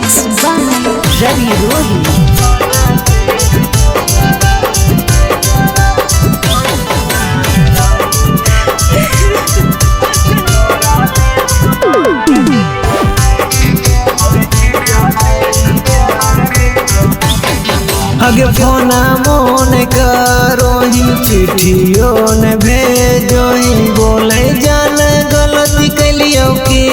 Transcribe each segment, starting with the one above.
Mixed by Ravi Rohi. अगे फोना मोन करोही चिट्ठियों ने भेजोही बोले जान गलती कैलियो की।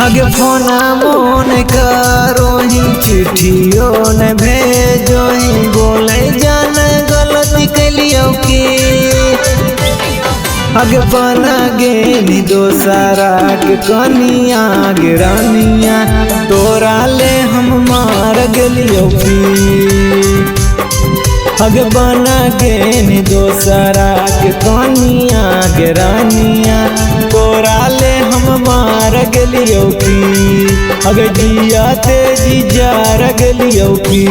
अगे फोना मोन करोही चिट्ठियों ने भेजोही बोले जान गलती कैलियो की। अगे बना गेली दोसारा के कनिया गिरानिया तोरा ले हम मार गेलियो की। अगे बना गेली दोसारा के कनिया गिरानिया तोरा ले हम मार गेलियो की। अगे जिया तेजी जार गेलियो की।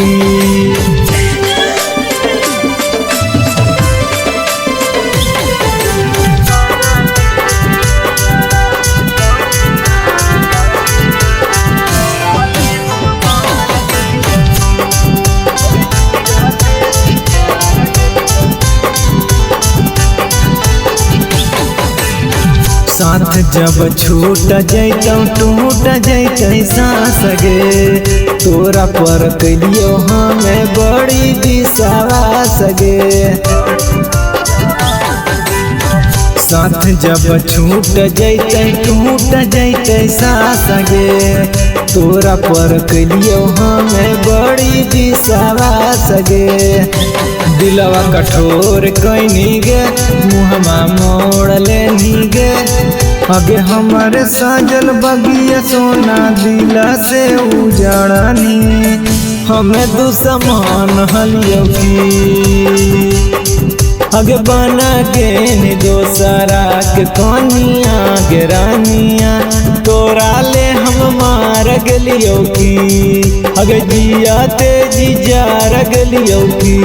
साथ जब छूट जैतौ टूट जैतै सांस गे तोरा पर कैलियो हमें बड़ी विश्वास गे। साथ जब छूट जैतै टूट जैतै सांस गे तोरा पर कैलियो हमें बड़ी विश्वास गे। दिलवा कठोर कैनी गे मुहमा मोड़ लेनी गे। अगे हमारे साजल बगिया सोना दिला से उजड़नी हमें दुश्मन हलियो की। अगे बना गेनी दोसरा के कनिया गिरानिया तोरा ले हम मार गेलियो की। अगे जिया तेजी जार गेलियो की।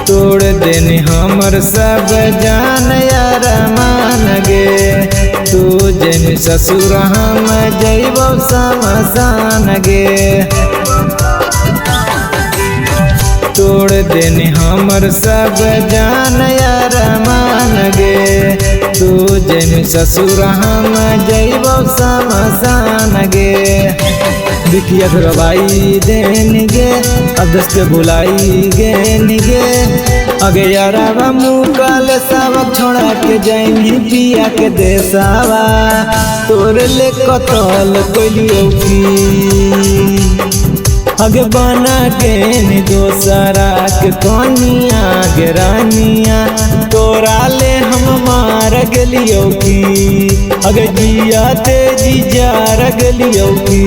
तोड़ देने हमर सब जान यार मान गे तू जन ससुर हम जैबो समसान गे। तोड़ देने हमर सब जान यार मान गे तू जन ससुर हम जैबो समसान गे। बिकिया घरवाई देनी गे अब दस के बुलाई गे निगे। अगे यारावा मुकाल सावक छोड़ा के जाइनी पिया के देसावा तोरे ले कतल कोलियो की। अगे बना गेनी दोसरा के कनिया गिरानिया तोरा ले हम मार गेलियो की। अगे जिया तेजी जार गेलियो की।